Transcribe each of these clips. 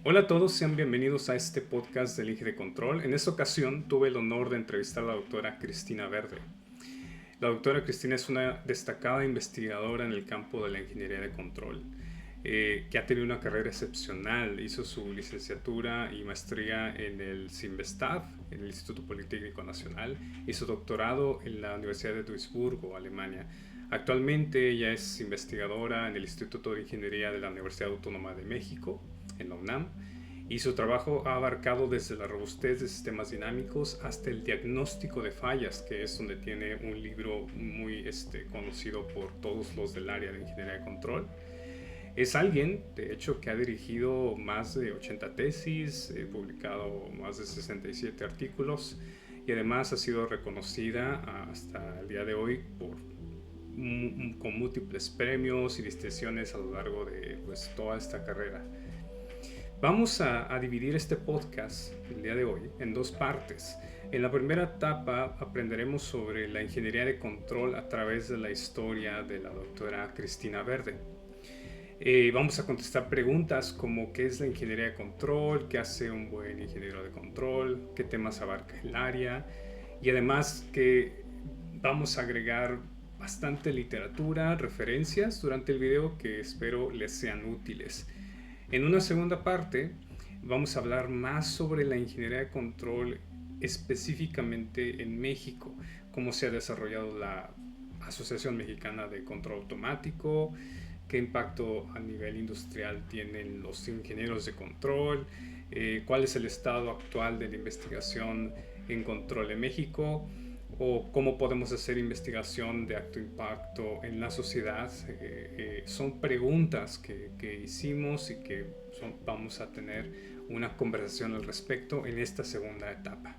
Hola a todos, sean bienvenidos a este podcast del Eje de Control. En esta ocasión tuve el honor de entrevistar a la doctora Cristina Verde. La doctora Cristina es una destacada investigadora en el campo de la ingeniería de control, que ha tenido una carrera excepcional. Hizo su licenciatura y maestría en el CIMBESTAF, en el Instituto Politécnico Nacional, y su doctorado en la Universidad de Duisburgo, Alemania. Actualmente ella es investigadora en el Instituto de Ingeniería de la Universidad Autónoma de México, en la UNAM, y su trabajo ha abarcado desde la robustez de sistemas dinámicos hasta el diagnóstico de fallas, que es donde tiene un libro muy conocido por todos los del área de ingeniería de control. Es alguien, de hecho, que ha dirigido más de 80 tesis, publicado más de 67 artículos y además ha sido reconocida hasta el día de hoy con múltiples premios y distinciones a lo largo de toda esta carrera. Vamos a dividir este podcast el día de hoy en dos partes. En la primera etapa aprenderemos sobre la ingeniería de control a través de la historia de la doctora Cristina Verde. Vamos a contestar preguntas como qué es la ingeniería de control, qué hace un buen ingeniero de control, qué temas abarca el área y además que vamos a agregar bastante literatura, referencias durante el video que espero les sean útiles. En una segunda parte vamos a hablar más sobre la ingeniería de control específicamente en México, cómo se ha desarrollado la Asociación Mexicana de Control Automático, qué impacto a nivel industrial tienen los ingenieros de control, cuál es el estado actual de la investigación en control en México, o cómo podemos hacer investigación de alto impacto en la sociedad. Son preguntas que hicimos y que vamos a tener una conversación al respecto en esta segunda etapa.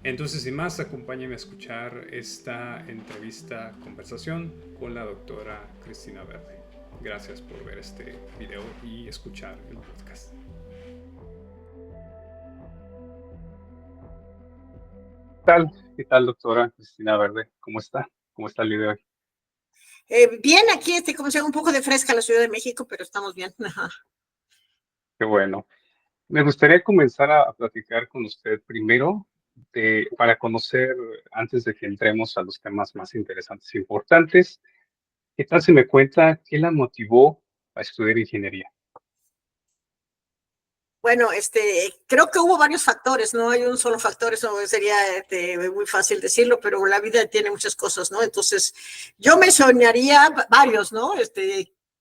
Entonces, sin más, acompáñenme a escuchar esta entrevista, conversación con la doctora Cristina Verde. Gracias por ver este video y escuchar el podcast. ¿Qué tal? ¿Qué tal, doctora Cristina Verde? ¿Cómo está? ¿Cómo está el video hoy? Bien, aquí como se llama, un poco de fresca la Ciudad de México, pero estamos bien. Ajá. Qué bueno. Me gustaría comenzar a platicar con usted primero para conocer, antes de que entremos a los temas más interesantes e importantes, ¿qué tal si me cuenta qué la motivó a estudiar ingeniería? Bueno, creo que hubo varios factores, no hay un solo factor, eso sería muy fácil decirlo, pero la vida tiene muchas cosas, ¿no? Entonces, yo mencionaría varios, ¿no?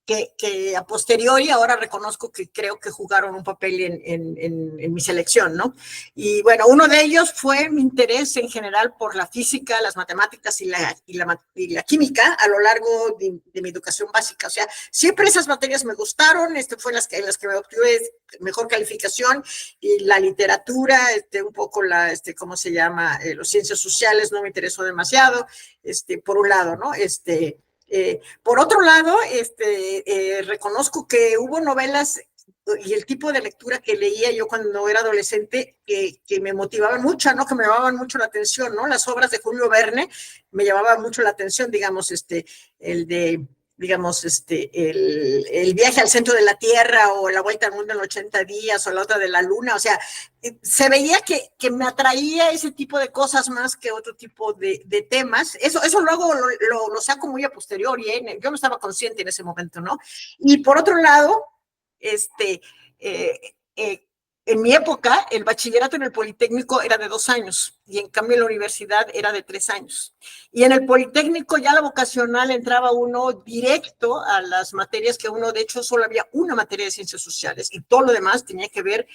Que a posteriori ahora reconozco que creo que jugaron un papel en mi selección, ¿no? Y bueno, uno de ellos fue mi interés en general por la física, las matemáticas y la química a lo largo de mi educación básica. O sea, siempre esas materias me gustaron, fue en las que me obtuve mejor calificación, y la literatura, un poco ¿cómo se llama? Los ciencias sociales no me interesó demasiado, por un lado, ¿no? Por otro lado, reconozco que hubo novelas y el tipo de lectura que leía yo cuando era adolescente que me motivaban mucho, ¿no? Que me llamaban mucho la atención, ¿no? Las obras de Julio Verne me llamaban mucho la atención, digamos, el de digamos, el viaje al centro de la Tierra o la vuelta al mundo en 80 días o la otra de la Luna, o sea, se veía que me atraía ese tipo de cosas más que otro tipo de temas. Eso luego lo saco muy a posteriori, ¿eh? Yo no estaba consciente en ese momento, ¿no? Y por otro lado, este, eh, eh, en mi época, el bachillerato en el Politécnico era de 2 años y en cambio en la universidad era de 3 años. Y en el Politécnico ya la vocacional entraba uno directo a las materias que uno, de hecho, solo había una materia de ciencias sociales y todo lo demás tenía que ver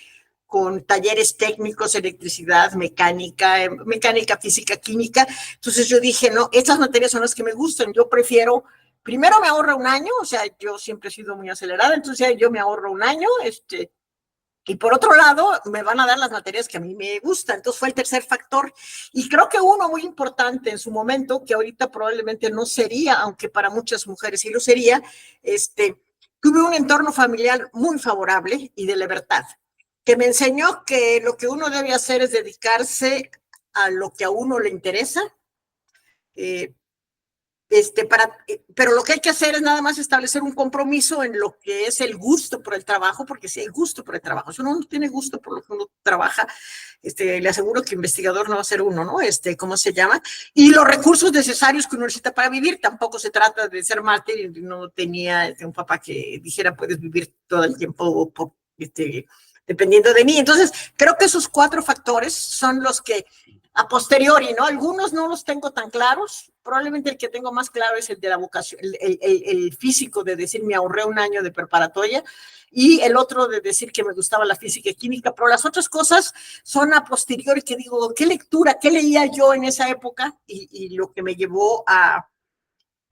con talleres técnicos, electricidad, mecánica, física, química. Entonces yo dije, no, estas materias son las que me gustan, yo prefiero, primero me ahorro un año, o sea, yo siempre he sido muy acelerada, entonces yo me ahorro un año, y por otro lado, me van a dar las materias que a mí me gustan. Entonces fue el tercer factor. Y creo que uno muy importante en su momento, que ahorita probablemente no sería, aunque para muchas mujeres sí lo sería, tuve un entorno familiar muy favorable y de libertad, que me enseñó que lo que uno debe hacer es dedicarse a lo que a uno le interesa, eh, pero lo que hay que hacer es nada más establecer un compromiso en lo que es el gusto por el trabajo, porque si hay gusto por el trabajo, si uno no tiene gusto por lo que uno trabaja, le aseguro que investigador no va a ser uno, ¿no? ¿Cómo se llama? Y los recursos necesarios que uno necesita para vivir, tampoco se trata de ser mártir, no tenía un papá que dijera puedes vivir todo el tiempo dependiendo de mí. Entonces, creo que esos 4 factores son los que a posteriori, ¿no? Algunos no los tengo tan claros, probablemente el que tengo más claro es el de la vocación, el físico de decir me ahorré un año de preparatoria y el otro de decir que me gustaba la física y química, pero las otras cosas son a posteriori que digo, ¿qué lectura, qué leía yo en esa época? Y lo que me llevó a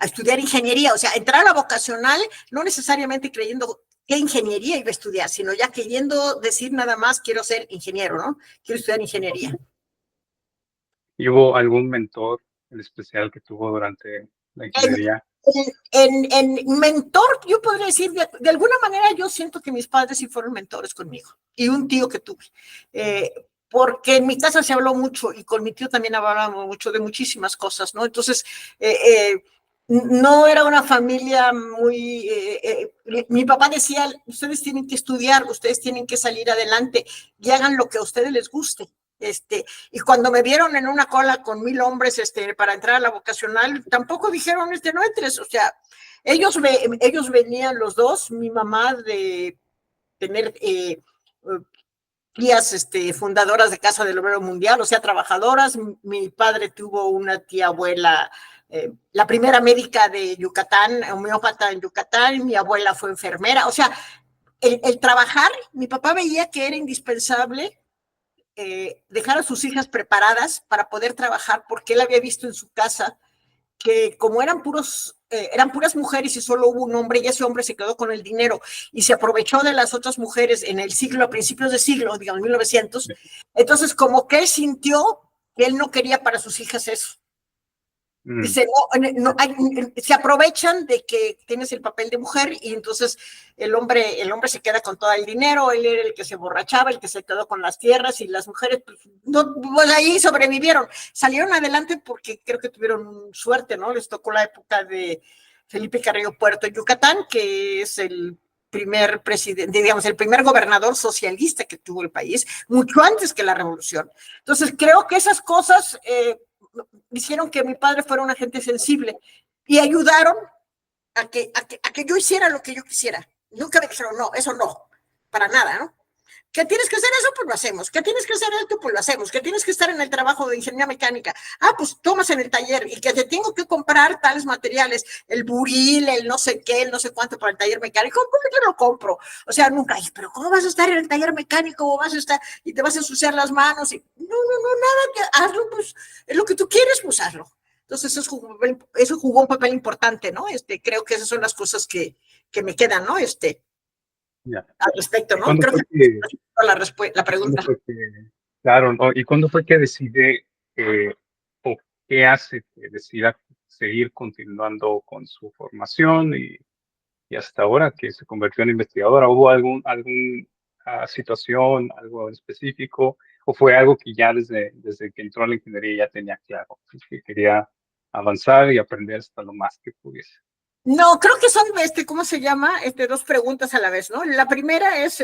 estudiar ingeniería, o sea, entrar a la vocacional, no necesariamente creyendo qué ingeniería iba a estudiar, sino ya queriendo decir nada más, quiero ser ingeniero, ¿no? Quiero estudiar ingeniería. ¿Y hubo algún mentor en especial que tuvo durante la ingeniería? En mentor, yo podría decir, de alguna manera yo siento que mis padres sí fueron mentores conmigo, y un tío que tuve, porque en mi casa se habló mucho, y con mi tío también hablábamos mucho de muchísimas cosas, ¿no? Entonces, no era una familia muy... mi papá decía, ustedes tienen que estudiar, ustedes tienen que salir adelante, y hagan lo que a ustedes les guste. Y cuando me vieron en una cola con 1000 hombres para entrar a la vocacional, tampoco dijeron, no entres, o sea, ellos venían los dos, mi mamá de tener tías fundadoras de Casa del Obrero Mundial, o sea, trabajadoras, mi padre tuvo una tía abuela, la primera médica de Yucatán, homeópata en Yucatán, mi abuela fue enfermera, o sea, el trabajar, mi papá veía que era indispensable dejar a sus hijas preparadas para poder trabajar, porque él había visto en su casa que como eran puras mujeres y solo hubo un hombre, y ese hombre se quedó con el dinero y se aprovechó de las otras mujeres en el siglo, a principios de siglo, digamos 1900, entonces como que él sintió que él no quería para sus hijas eso. Dice, se aprovechan de que tienes el papel de mujer y entonces el hombre se queda con todo el dinero, él era el que se borrachaba, el que se quedó con las tierras y las mujeres, pues ahí sobrevivieron. Salieron adelante porque creo que tuvieron suerte, ¿no? Les tocó la época de Felipe Carrillo Puerto en Yucatán, que es el primer presidente, digamos, el primer gobernador socialista que tuvo el país, mucho antes que la revolución. Entonces creo que esas cosas... hicieron que mi padre fuera una gente sensible y ayudaron a que yo hiciera lo que yo quisiera. Nunca me dijeron, no, eso no, para nada, ¿no? ¿Qué tienes que hacer eso? Pues lo hacemos. ¿Qué tienes que hacer esto? Pues lo hacemos. ¿Qué tienes que estar en el trabajo de ingeniería mecánica? Ah, pues tomas en el taller y que te tengo que comprar tales materiales, el buril, el no sé qué, el no sé cuánto para el taller mecánico, ¿cómo yo lo compro? O sea, nunca, pero ¿cómo vas a estar en el taller mecánico? ¿Cómo vas a estar y te vas a ensuciar las manos? Y, no, nada, que hazlo, pues es lo que tú quieres, pues hazlo. Entonces eso jugó un papel importante, ¿no? Creo que esas son las cosas que me quedan, ¿no? Al respecto, ¿no? Creo que la pregunta. Claro, ¿no? ¿Y cuándo fue que decide o qué hace que decida seguir continuando con su formación y hasta ahora que se convirtió en investigadora? ¿Hubo alguna situación, algo específico, o fue algo que ya desde que entró a la ingeniería ya tenía claro, que quería avanzar y aprender hasta lo más que pudiese? No, creo que son, ¿cómo se llama? Dos preguntas a la vez, ¿no? La primera es,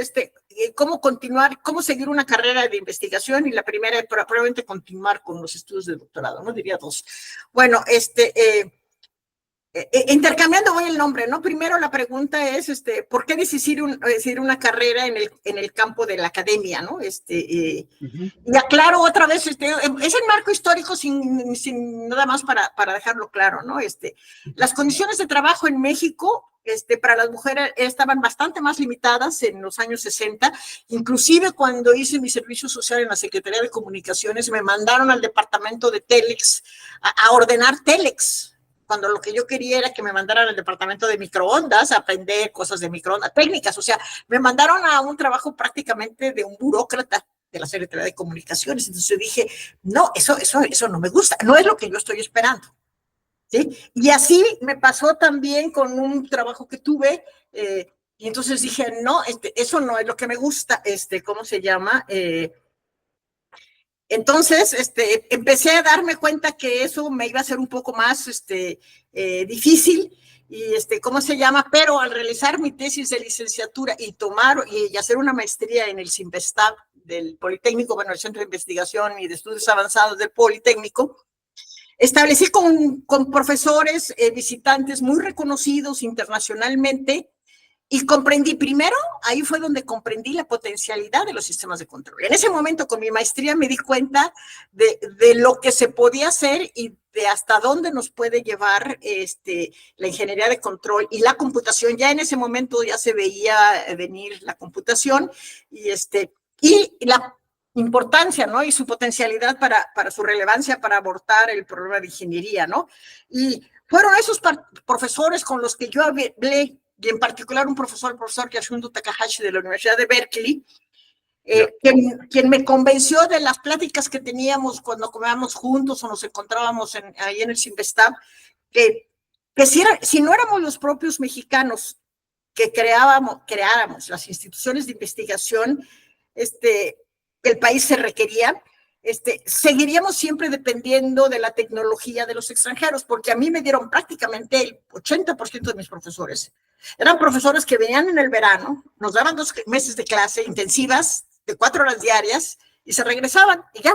cómo continuar, cómo seguir una carrera de investigación, y la primera es probablemente continuar con los estudios de doctorado, ¿no? Diría dos. Bueno, intercambiando voy el nombre, ¿no? Primero la pregunta es, ¿por qué decidir una carrera en el campo de la academia, ¿no? Y aclaro otra vez, es el marco histórico sin nada más para dejarlo claro, ¿no? Las condiciones de trabajo en México, para las mujeres estaban bastante más limitadas en los años 60, inclusive cuando hice mi servicio social en la Secretaría de Comunicaciones, me mandaron al departamento de Telex a ordenar Telex, cuando lo que yo quería era que me mandaran al departamento de microondas a aprender cosas de microondas, técnicas, o sea, me mandaron a un trabajo prácticamente de un burócrata de la Secretaría de Comunicaciones. Entonces yo dije, no, eso no me gusta, no es lo que yo estoy esperando, ¿sí? Y así me pasó también con un trabajo que tuve, y entonces dije, no, eso no es lo que me gusta, ¿cómo se llama? Entonces, empecé a darme cuenta que eso me iba a ser un poco más difícil y, ¿cómo se llama? Pero al realizar mi tesis de licenciatura y hacer una maestría en el CIMBESTAB del Politécnico, bueno, el Centro de Investigación y de Estudios Avanzados del Politécnico, establecí con profesores visitantes muy reconocidos internacionalmente. Y comprendí, primero, ahí fue donde comprendí la potencialidad de los sistemas de control. En ese momento, con mi maestría, me di cuenta de lo que se podía hacer y de hasta dónde nos puede llevar la ingeniería de control y la computación. Ya en ese momento ya se veía venir la computación y la importancia, ¿no? Y su potencialidad para su relevancia para abordar el problema de ingeniería, ¿no? Y fueron esos profesores con los que yo hablé, y en particular el profesor Yasundo Takahashi de la Universidad de Berkeley, quien me convenció de las pláticas que teníamos cuando comíamos juntos o nos encontrábamos ahí en el CIMBESTAB, que si no éramos los propios mexicanos que creáramos las instituciones de investigación, el país se requería, seguiríamos siempre dependiendo de la tecnología de los extranjeros, porque a mí me dieron prácticamente el 80% de mis profesores. Eran profesores que venían en el verano, nos daban 2 meses de clase intensivas, de 4 horas diarias, y se regresaban, y ya.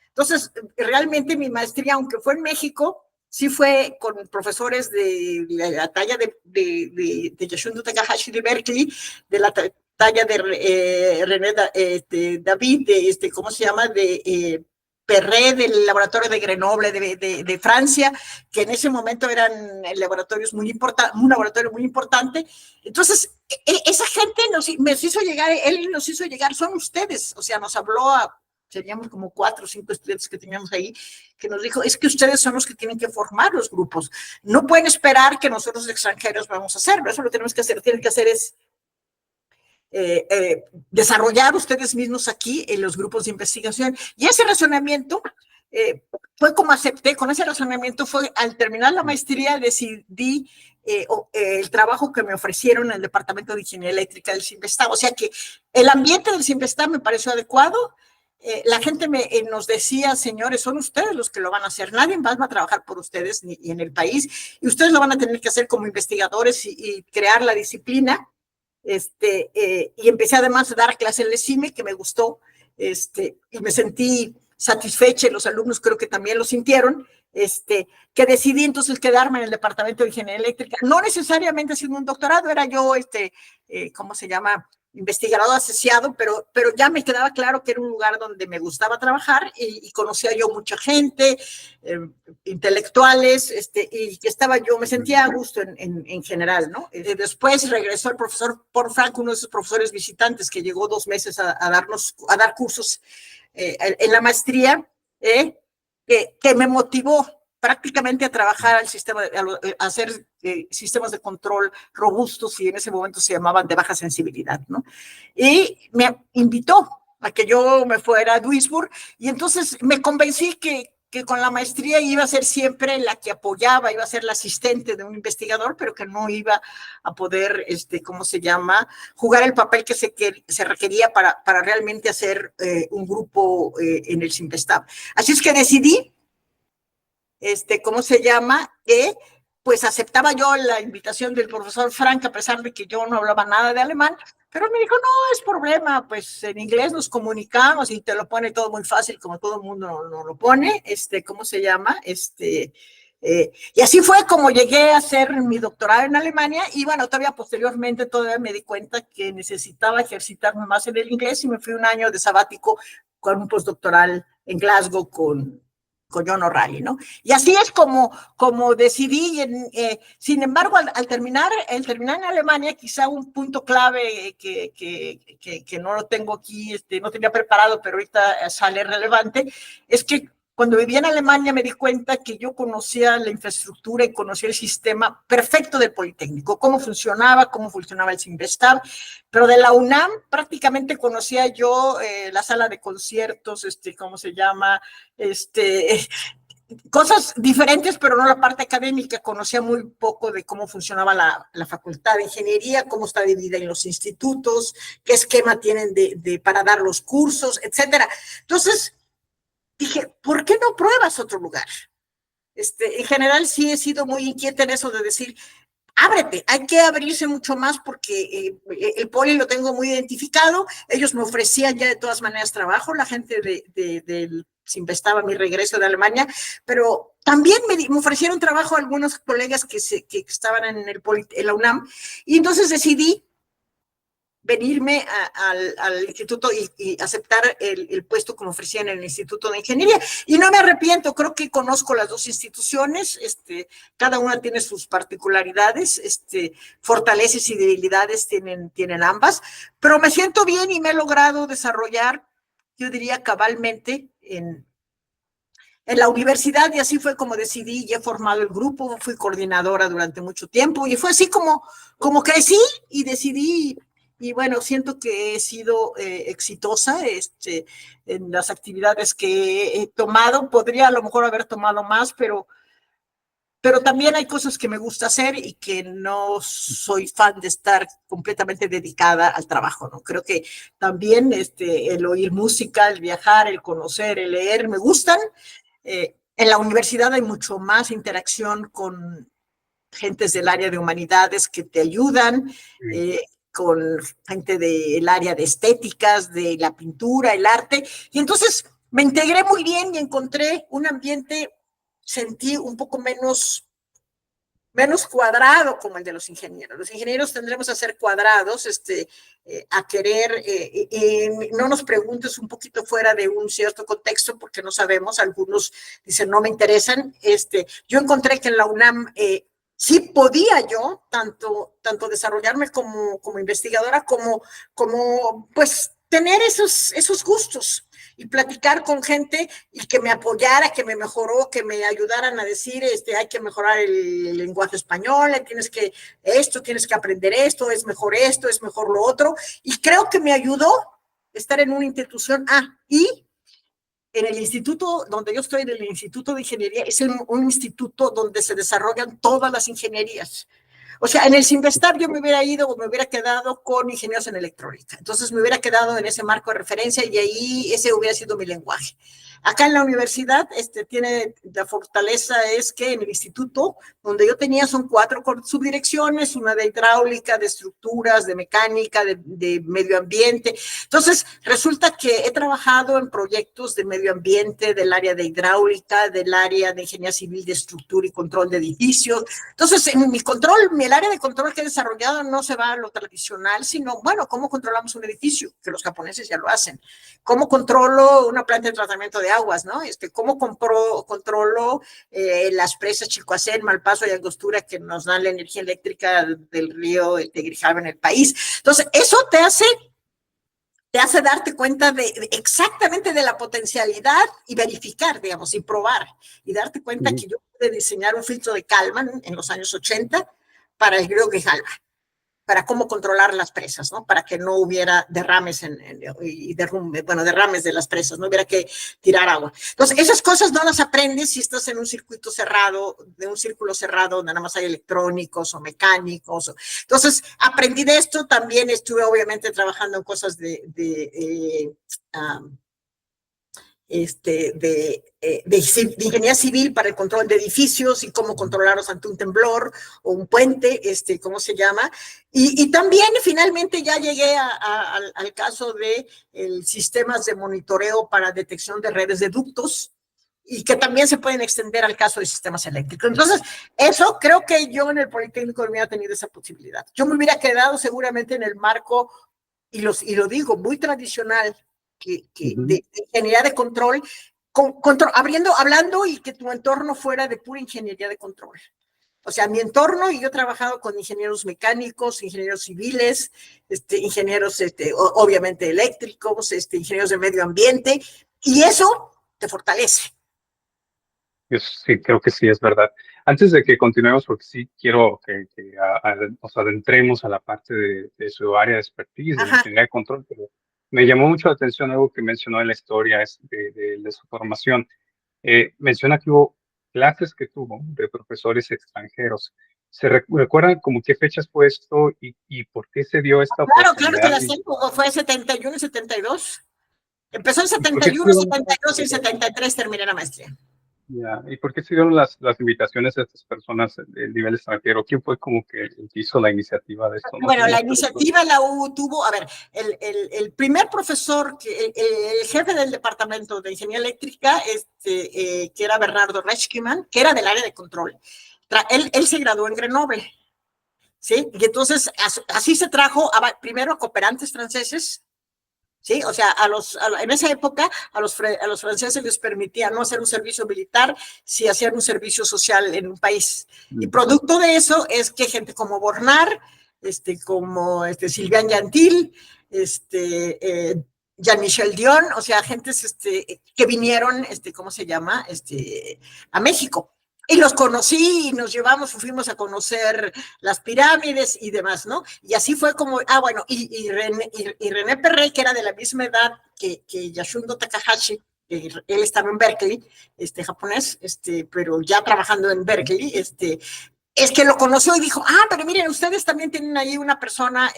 Entonces, realmente mi maestría, aunque fue en México, sí fue con profesores de la talla de Yasundo Takahashi de Berkeley, de la talla de René David, ¿cómo se llama? De Perret, del laboratorio de Grenoble de Francia, que en ese momento eran laboratorios muy importantes, un laboratorio muy importante. Entonces, esa gente él nos hizo llegar, son ustedes, o sea, nos habló seríamos como 4 o 5 estudiantes que teníamos ahí, que nos dijo, es que ustedes son los que tienen que formar los grupos, no pueden esperar que nosotros extranjeros vamos a hacerlo, eso lo tenemos que hacer, tienen que hacer es desarrollar ustedes mismos aquí en los grupos de investigación. Y ese razonamiento fue como acepté, con ese razonamiento fue, al terminar la maestría decidí el trabajo que me ofrecieron en el Departamento de Ingeniería Eléctrica del CIMBESTAB. O sea que el ambiente del CIMBESTAB me pareció adecuado. La gente nos decía, señores, son ustedes los que lo van a hacer, nadie más va a trabajar por ustedes ni en el país, y ustedes lo van a tener que hacer como investigadores y crear la disciplina. Y empecé además a dar clases en el CIME, que me gustó, y me sentí satisfecha, y los alumnos creo que también lo sintieron, que decidí entonces quedarme en el Departamento de Ingeniería Eléctrica, no necesariamente haciendo un doctorado, era yo, ¿cómo se llama?, investigador asociado, pero ya me quedaba claro que era un lugar donde me gustaba trabajar y conocía yo mucha gente, intelectuales, y que me sentía a gusto en general, ¿no? Después regresó el profesor Paul Frank, uno de esos profesores visitantes que llegó 2 meses a dar cursos en la maestría, que me motivó prácticamente a trabajar a hacer sistemas de control robustos, y en ese momento se llamaban de baja sensibilidad, ¿no? Y me invitó a que yo me fuera a Duisburg, y entonces me convencí que con la maestría iba a ser siempre la que apoyaba, iba a ser la asistente de un investigador, pero que no iba a poder, ¿cómo se llama?, jugar el papel que se requería para realmente hacer un grupo en el CIMBESTAB. Así es que decidí, ¿cómo se llama?, pues aceptaba yo la invitación del profesor Frank, a pesar de que yo no hablaba nada de alemán, pero me dijo, no es problema, pues en inglés nos comunicamos y te lo pone todo muy fácil, como todo el mundo no lo pone, ¿cómo se llama?, y así fue como llegué a hacer mi doctorado en Alemania, y bueno, posteriormente me di cuenta que necesitaba ejercitarme más en el inglés, y me fui un año de sabático con un postdoctoral en Glasgow con John O'Reilly, ¿no? Y así es como decidí, sin embargo, al terminar en Alemania, quizá un punto clave que no lo tengo aquí, no tenía preparado, pero ahorita sale relevante, es que cuando vivía en Alemania me di cuenta que yo conocía la infraestructura y conocía el sistema perfecto del Politécnico, cómo funcionaba el CIMBESTAB, pero de la UNAM prácticamente conocía yo la sala de conciertos, ¿cómo se llama?, cosas diferentes, pero no la parte académica. Conocía muy poco de cómo funcionaba la Facultad de Ingeniería, cómo está dividida en los institutos, qué esquema tienen para dar los cursos, etcétera. Entonces, dije, ¿por qué no pruebas otro lugar? En general sí he sido muy inquieta en eso de decir, ábrete, hay que abrirse mucho más porque el poli lo tengo muy identificado, ellos me ofrecían ya de todas maneras trabajo, la gente del Sinvestaba mi regreso de Alemania, pero también me ofrecieron trabajo a algunos colegas que estaban en en la UNAM, y entonces decidí venirme al instituto y aceptar el puesto como ofrecían en el Instituto de Ingeniería. Y no me arrepiento, creo que conozco las dos instituciones, cada una tiene sus particularidades, fortalezas y debilidades tienen ambas, pero me siento bien y me he logrado desarrollar, yo diría cabalmente, en la universidad, y así fue como decidí, y he formado el grupo, fui coordinadora durante mucho tiempo, y fue así como crecí y decidí, y bueno, siento que he sido exitosa en las actividades que he tomado. Podría a lo mejor haber tomado más, pero también hay cosas que me gusta hacer y que no soy fan de estar completamente dedicada al trabajo, ¿no? Creo que también el oír música, el viajar, el conocer, el leer, me gustan. En la universidad hay mucho más interacción con gentes del área de humanidades que te ayudan, con gente del área de estéticas, de la pintura, el arte, y entonces me integré muy bien y encontré un ambiente, sentí un poco menos cuadrado como el de los ingenieros. Los ingenieros tendremos a ser cuadrados, a querer, no nos preguntes un poquito fuera de un cierto contexto porque no sabemos, algunos dicen no me interesan. Yo encontré que en la UNAM sí podía yo tanto desarrollarme como investigadora como pues tener esos gustos y platicar con gente y que me apoyara, que me mejoró, que me ayudaran a decir, hay que mejorar el lenguaje español, tienes que aprender esto, es mejor lo otro. Y creo que me ayudó estar en una institución. Y en el instituto donde yo estoy, en el Instituto de Ingeniería, es un instituto donde se desarrollan todas las ingenierías. O sea, en el Sinvestab yo me hubiera ido o me hubiera quedado con ingenieros en electrónica. Entonces me hubiera quedado en ese marco de referencia y ahí ese hubiera sido mi lenguaje. Acá en la universidad tiene la fortaleza es que en el instituto donde yo tenía son 4 subdirecciones, una de hidráulica, de estructuras, de mecánica, de medio ambiente. Entonces resulta que he trabajado en proyectos de medio ambiente, del área de hidráulica, del área de ingeniería civil de estructura y control de edificios. Entonces en el área de control que he desarrollado no se va a lo tradicional, sino, bueno, ¿cómo controlamos un edificio? Que los japoneses ya lo hacen. ¿Cómo controlo una planta de tratamiento de aguas, no? ¿Cómo controlo las presas Chicoacén, Malpaso y Angostura que nos dan la energía eléctrica del río Grijalva en el país? Entonces, eso te hace darte cuenta exactamente de la potencialidad y verificar, digamos, y probar, y darte cuenta que yo pude diseñar un filtro de Kalman en los años 80 para el río Grijalva, para cómo controlar las presas, ¿no? Para que no hubiera derrames derrames de las presas, no hubiera que tirar agua. Entonces, esas cosas no las aprendes si estás en un circuito cerrado, donde nada más hay electrónicos o mecánicos. Entonces, aprendí de esto, también estuve obviamente trabajando en cosas de ingeniería civil para el control de edificios y cómo controlarlos ante un temblor o un puente, ¿cómo se llama? Y también finalmente ya llegué al caso de sistemas de monitoreo para detección de redes de ductos y que también se pueden extender al caso de sistemas eléctricos. Entonces, eso creo que yo en el Politécnico no hubiera tenido esa posibilidad. Yo me hubiera quedado seguramente en el marco, y lo digo, muy tradicional, de ingeniería de control, hablando y que tu entorno fuera de pura ingeniería de control. O sea, mi entorno, y yo he trabajado con ingenieros mecánicos, ingenieros civiles, ingenieros, obviamente eléctricos, ingenieros de medio ambiente, y eso te fortalece. Sí, creo que sí, es verdad. Antes de que continuemos, porque sí quiero que nos adentremos a la parte de su área de expertise, de ingeniería de control, pero me llamó mucho la atención algo que mencionó en la historia de su formación. Menciona que hubo clases que tuvo de profesores extranjeros. ¿Se recuerdan como qué fechas fue esto y por qué se dio esta Claro que oportunidad? las tengo, fue 71 y 72. Empezó en ¿Y por qué 71, estuvieron, 72 y en 73 terminé la maestría. ¿y por qué estuvieron las invitaciones de estas personas del nivel extranjero? ¿Quién fue como que el que hizo la iniciativa de esto? ¿No Bueno, la sabías tú eso? iniciativa la tuvo, a ver, el primer profesor, el jefe del departamento de ingeniería eléctrica, que era Bernardo Rechkiman, que era del área de control, él se graduó en Grenoble, ¿sí? Y entonces así se trajo primero a cooperantes franceses, ¿sí? O sea, en esa época a los franceses les permitía no hacer un servicio militar si hacían un servicio social en un país. Y producto de eso es que gente como Bornard, como Sylvain Yantil, Jean-Michel Dion, o sea, gentes que vinieron, ¿cómo se llama? A México. Y los conocí y nos llevamos, fuimos a conocer las pirámides y demás, ¿no? Y así fue como, bueno, y René Perrey, que era de la misma edad que Yasundo Takahashi, él estaba en Berkeley, japonés, pero ya trabajando en Berkeley, es que lo conoció y dijo, pero miren, ustedes también tienen ahí una persona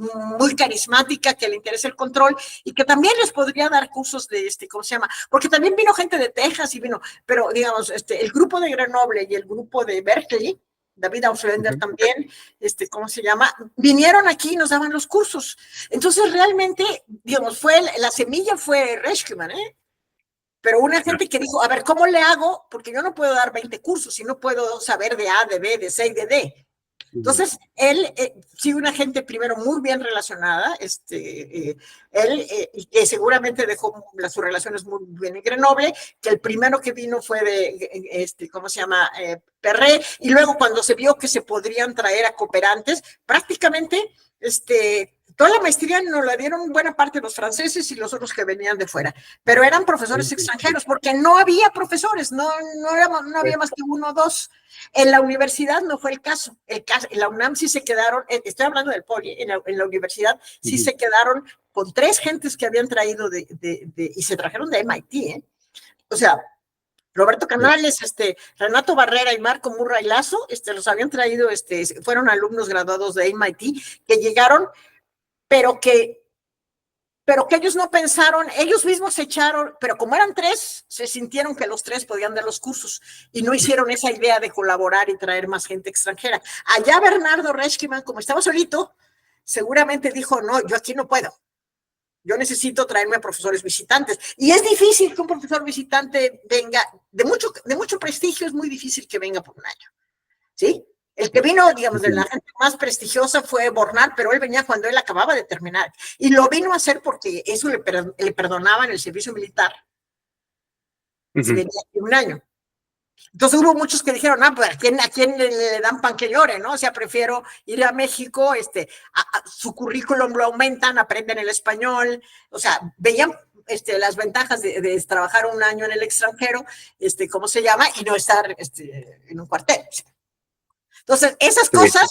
muy carismática que le interesa el control y que también les podría dar cursos de, ¿cómo se llama? Porque también vino gente de Texas y vino, pero digamos, el grupo de Grenoble y el grupo de Berkeley, David Auslender también, ¿cómo se llama? Vinieron aquí y nos daban los cursos. Entonces, realmente, digamos, la semilla fue Rechkiman, ¿eh? Pero una gente que dijo, a ver, ¿cómo le hago? Porque yo no puedo dar 20 cursos y no puedo saber de A, de B, de C y de D. Entonces, él, sí, una gente primero muy bien relacionada, y que seguramente dejó sus relaciones muy bien en Grenoble, que el primero que vino fue de, ¿cómo se llama? Perret, y luego cuando se vio que se podrían traer a cooperantes, prácticamente, toda la maestría nos la dieron buena parte de los franceses y los otros que venían de fuera, pero eran profesores extranjeros, porque no había profesores, no había más que uno o dos. En la universidad no fue el caso. En la UNAM sí se quedaron, estoy hablando del Poli, en la universidad sí se quedaron con 3 gentes que habían traído y se trajeron de MIT, ¿eh? O sea, Roberto Canales, Renato Barrera y Marco Murray Lazo, los habían traído, fueron alumnos graduados de MIT que llegaron, pero que ellos no pensaron, ellos mismos se echaron, pero como eran 3, se sintieron que los 3 podían dar los cursos y no hicieron esa idea de colaborar y traer más gente extranjera. Allá Bernardo Rechkiman, como estaba solito, seguramente dijo, no, yo aquí no puedo. Yo necesito traerme a profesores visitantes. Y es difícil que un profesor visitante venga, de mucho prestigio, es muy difícil que venga por un año, ¿sí? El que vino, digamos, de la gente más prestigiosa fue Bornard, pero él venía cuando él acababa de terminar. Y lo vino a hacer porque eso le perdonaban el servicio militar. Si venía aquí un año. Entonces hubo muchos que dijeron, pues ¿a quién le dan pan que llore, no? O sea, prefiero ir a México, su currículum lo aumentan, aprenden el español, o sea, veían las ventajas de trabajar un año en el extranjero, ¿cómo se llama? Y no estar en un cuartel. Entonces, esas cosas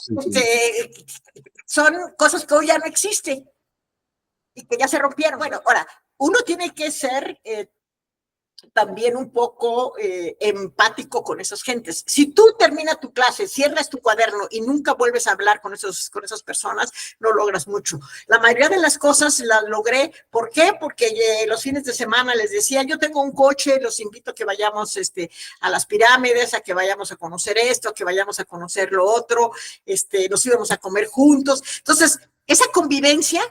son cosas que hoy ya no existen y que ya se rompieron. Bueno, ahora, uno tiene que ser también un poco empático con esas gentes. Si tú terminas tu clase, cierras tu cuaderno y nunca vuelves a hablar con esas personas, no logras mucho. La mayoría de las cosas las logré. ¿Por qué? Porque los fines de semana les decía, yo tengo un coche, los invito a que vayamos a las pirámides, a que vayamos a conocer esto, a que vayamos a conocer lo otro, nos íbamos a comer juntos. Entonces, esa convivencia.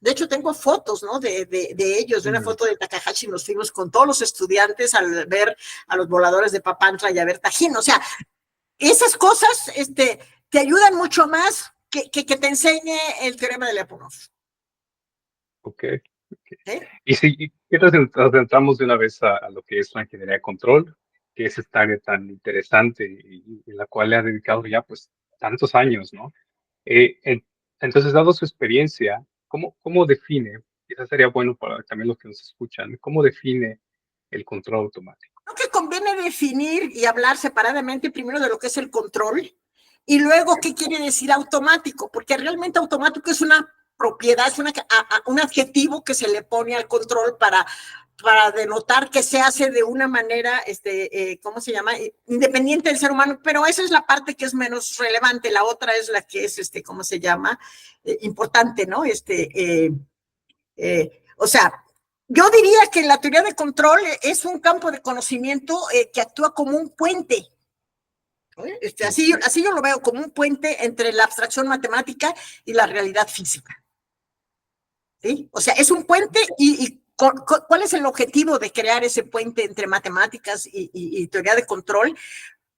De hecho, tengo fotos, ¿no? De ellos, de una foto de Takahashi, nos fuimos con todos los estudiantes al ver a los voladores de Papantla y a ver Tajín. O sea, esas cosas te ayudan mucho más que te enseñe el teorema de Lyapunov. Ok. Y si nos entramos de una vez a lo que es la ingeniería de control, que es esta área tan interesante y en la cual le ha dedicado ya pues tantos años, ¿no? Entonces, dado su experiencia, ¿cómo define? Quizás sería bueno para también los que nos escuchan, ¿cómo define el control automático? Creo que conviene definir y hablar separadamente primero de lo que es el control y luego qué quiere decir automático, porque realmente automático es una propiedad, es un adjetivo que se le pone al control para denotar que se hace de una manera, ¿cómo se llama? Independiente del ser humano, pero esa es la parte que es menos relevante, la otra es la que es, ¿cómo se llama? Importante, ¿no? O sea, Yo diría que la teoría de control es un campo de conocimiento que actúa como un puente. Así yo lo veo, como un puente entre la abstracción matemática y la realidad física. ¿Sí? O sea, es un puente y ¿cuál es el objetivo de crear ese puente entre matemáticas y teoría de control?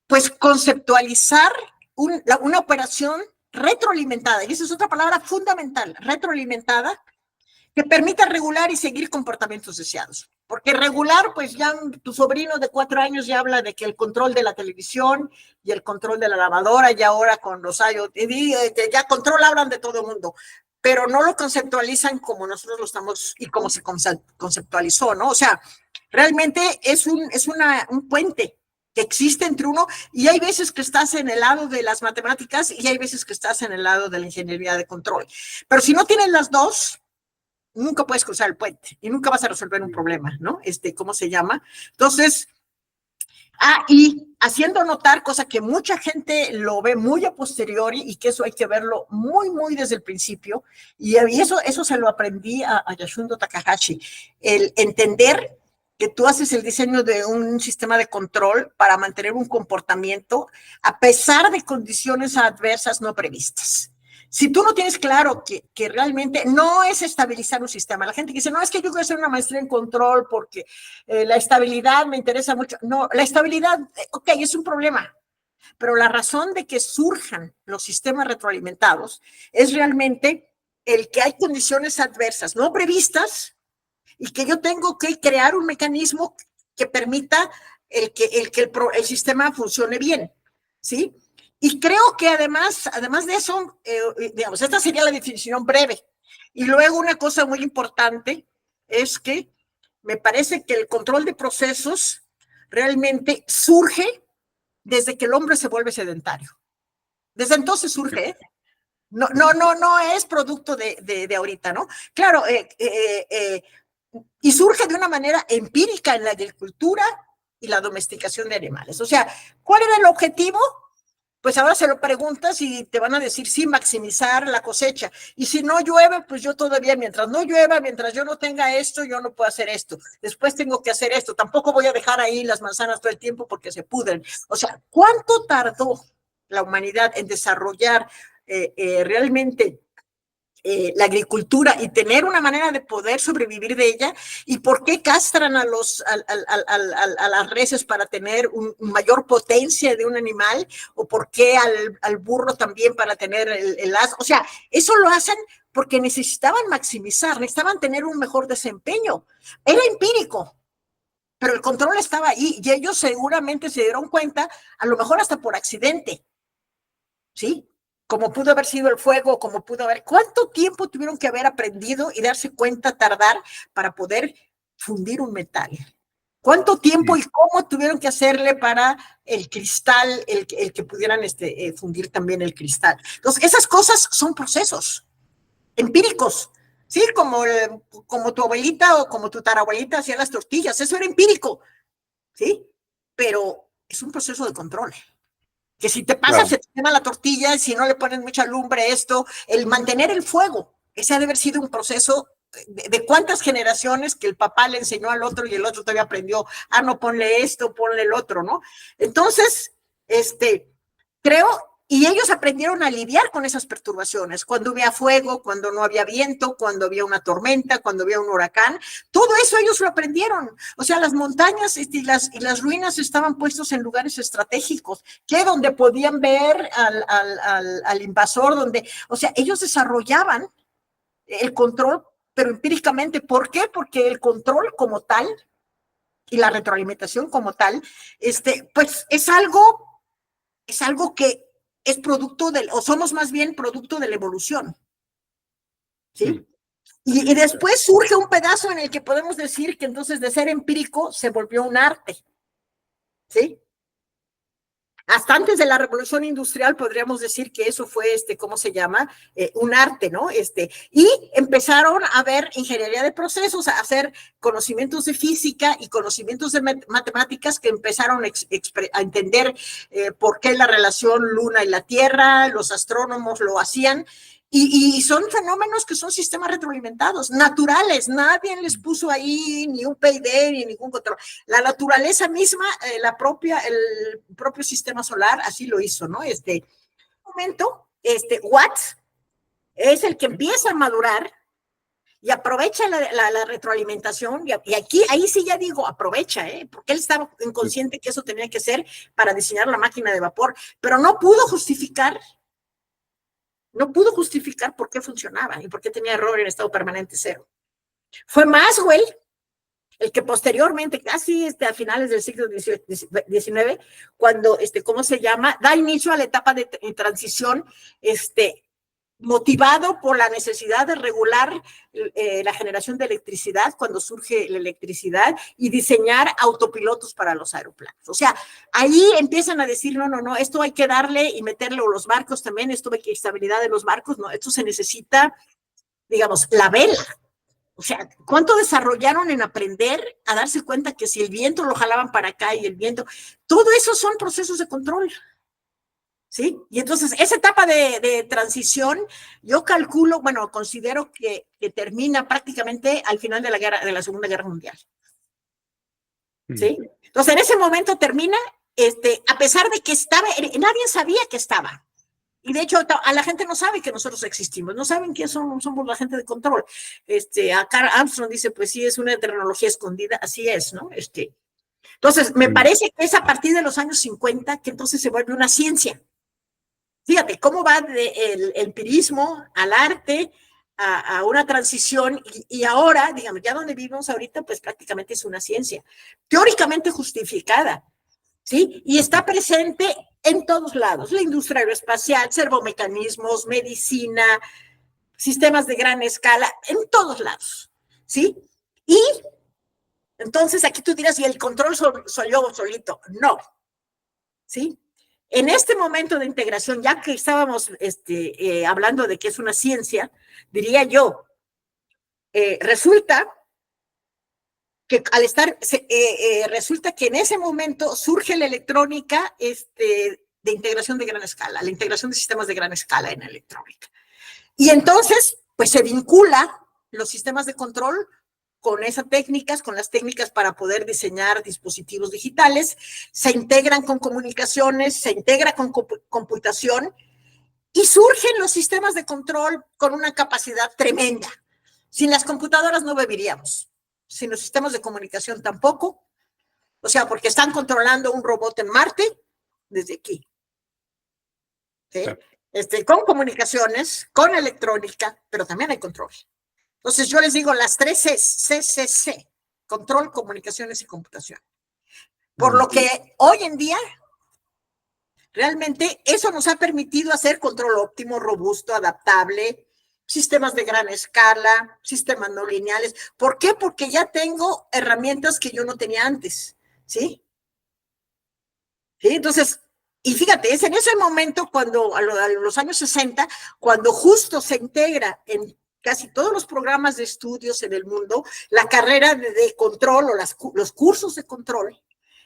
Pues conceptualizar una operación retroalimentada, y esa es otra palabra fundamental, retroalimentada, que permita regular y seguir comportamientos deseados. Porque regular, pues ya tu sobrino de 4 años ya habla de que el control de la televisión y el control de la lavadora, y ahora con los IoT, ya control hablan de todo el mundo, pero no lo conceptualizan como nosotros lo estamos y como se conceptualizó, ¿no? O sea, realmente es un puente que existe entre uno, y hay veces que estás en el lado de las matemáticas y hay veces que estás en el lado de la ingeniería de control. Pero si no tienes las dos, nunca puedes cruzar el puente y nunca vas a resolver un problema, ¿no? ¿Cómo se llama? Entonces, y haciendo notar, cosa que mucha gente lo ve muy a posteriori y que eso hay que verlo muy, muy desde el principio, y eso se lo aprendí a Yasundo Takahashi, el entender que tú haces el diseño de un sistema de control para mantener un comportamiento a pesar de condiciones adversas no previstas. Si tú no tienes claro que realmente no es estabilizar un sistema, la gente dice, no, es que yo voy a hacer una maestría en control porque la estabilidad me interesa mucho. No, la estabilidad, ok, es un problema, pero la razón de que surjan los sistemas retroalimentados es realmente el que hay condiciones adversas no previstas y que yo tengo que crear un mecanismo que permita el el sistema funcione bien, ¿sí? Y creo que además de eso, digamos, esta sería la definición breve. Y luego una cosa muy importante es que me parece que el control de procesos realmente surge desde que el hombre se vuelve sedentario. Desde entonces surge, ¿eh? No es producto de ahorita, ¿no? Claro, y surge de una manera empírica en la agricultura y la domesticación de animales. O sea, ¿cuál era el objetivo? Pues ahora se lo preguntas y te van a decir, sí, maximizar la cosecha. Y si no llueve, pues yo todavía, mientras no llueva, mientras yo no tenga esto, yo no puedo hacer esto. Después tengo que hacer esto. Tampoco voy a dejar ahí las manzanas todo el tiempo porque se pudren. O sea, ¿cuánto tardó la humanidad en desarrollar realmente la agricultura y tener una manera de poder sobrevivir de ella? ¿Y por qué castran a las reses para tener mayor potencia de un animal? ¿O por qué al burro también para tener el as? O sea, eso lo hacen porque necesitaban maximizar, necesitaban tener un mejor desempeño. Era empírico, pero el control estaba ahí y ellos seguramente se dieron cuenta, a lo mejor hasta por accidente, ¿sí? Como pudo haber sido el fuego, como pudo haber... ¿Cuánto tiempo tuvieron que haber aprendido y darse cuenta, tardar, para poder fundir un metal? ¿Cuánto tiempo y cómo tuvieron que hacerle para el cristal, el que pudieran fundir también el cristal? Entonces, esas cosas son procesos empíricos, ¿sí? Como tu abuelita o como tu tarabuelita hacía las tortillas, eso era empírico, ¿sí? Pero es un proceso de control. Que si te pasa, claro, se te quema la tortilla, si no le pones mucha lumbre, el mantener el fuego, ese ha de haber sido un proceso de cuántas generaciones que el papá le enseñó al otro y el otro todavía aprendió, no, ponle esto, ponle el otro, ¿no? Entonces, creo, y ellos aprendieron a lidiar con esas perturbaciones, cuando había fuego, cuando no había viento, cuando había una tormenta, cuando había un huracán, todo eso ellos lo aprendieron. O sea, las montañas y las ruinas estaban puestos en lugares estratégicos, que donde podían ver al invasor, o sea, ellos desarrollaban el control, pero empíricamente. ¿Por qué? Porque el control como tal y la retroalimentación como tal, pues es algo que es producto o somos más bien producto de la evolución, ¿sí? Y después surge un pedazo en el que podemos decir que entonces de ser empírico se volvió un arte, ¿sí? Hasta antes de la revolución industrial podríamos decir que eso fue, ¿cómo se llama? Un arte, ¿no? Y empezaron a ver ingeniería de procesos, a hacer conocimientos de física y conocimientos de matemáticas que empezaron a entender por qué la relación Luna y la Tierra, los astrónomos lo hacían, Y son fenómenos que son sistemas retroalimentados, naturales, nadie les puso ahí ni un PID ni ningún control. La naturaleza misma, el propio sistema solar así lo hizo, ¿no? Momento, Watt es el que empieza a madurar y aprovecha la retroalimentación, y aquí, ahí sí ya digo, aprovecha, porque él estaba inconsciente que eso tenía que ser para diseñar la máquina de vapor, pero no pudo justificar por qué funcionaba y por qué tenía error en estado permanente cero. Fue Maxwell el que posteriormente, casi a finales del siglo XIX, cuando, ¿cómo se llama? Da inicio a la etapa de transición, motivado por la necesidad de regular la generación de electricidad cuando surge la electricidad y diseñar autopilotos para los aeroplanos. O sea, ahí empiezan a decir, no, esto hay que darle y meterle a los barcos también, esto hay que estabilidad de los barcos, no, esto se necesita, digamos, la vela. O sea, ¿cuánto desarrollaron en aprender a darse cuenta que si el viento lo jalaban para acá y el viento, todo eso son procesos de control? ¿Sí? Y entonces, esa etapa de transición, yo calculo, bueno, considero que termina prácticamente al final de la Segunda Guerra Mundial. ¿Sí? Entonces, en ese momento termina, a pesar de que estaba, nadie sabía que estaba. Y de hecho, a la gente no sabe que nosotros existimos, no saben que somos la gente de control. A Carl Armstrong dice, pues sí, es una tecnología escondida, así es, ¿no? Entonces, me parece que es a partir de los años 50 que entonces se vuelve una ciencia. Fíjate cómo va del empirismo al arte a una transición y ahora, digamos, ya donde vivimos ahorita, pues prácticamente es una ciencia, teóricamente justificada, ¿sí? Y está presente en todos lados, la industria aeroespacial, servomecanismos, medicina, sistemas de gran escala, en todos lados, ¿sí? Y entonces aquí tú dirás, ¿y el control soy yo solito? No, ¿sí? En este momento de integración, ya que estábamos hablando de que es una ciencia, diría yo, resulta que al estar, resulta que en ese momento surge la electrónica de integración de gran escala, la integración de sistemas de gran escala en electrónica. Y entonces, pues se vincula los sistemas de control con esas técnicas, con las técnicas para poder diseñar dispositivos digitales, se integran con comunicaciones, se integra con computación y surgen los sistemas de control con una capacidad tremenda. Sin las computadoras no viviríamos, sin los sistemas de comunicación tampoco, o sea, porque están controlando un robot en Marte desde aquí. ¿Sí? Con comunicaciones, con electrónica, pero también hay control. Entonces yo les digo las tres CCC, control, comunicaciones y computación. Por lo que hoy en día, realmente eso nos ha permitido hacer control óptimo, robusto, adaptable, sistemas de gran escala, sistemas no lineales. ¿Por qué? Porque ya tengo herramientas que yo no tenía antes, ¿sí? ¿Sí? Entonces, y fíjate, es en ese momento cuando, a los años 60, cuando justo se integra en casi todos los programas de estudios en el mundo, la carrera de control o los cursos de control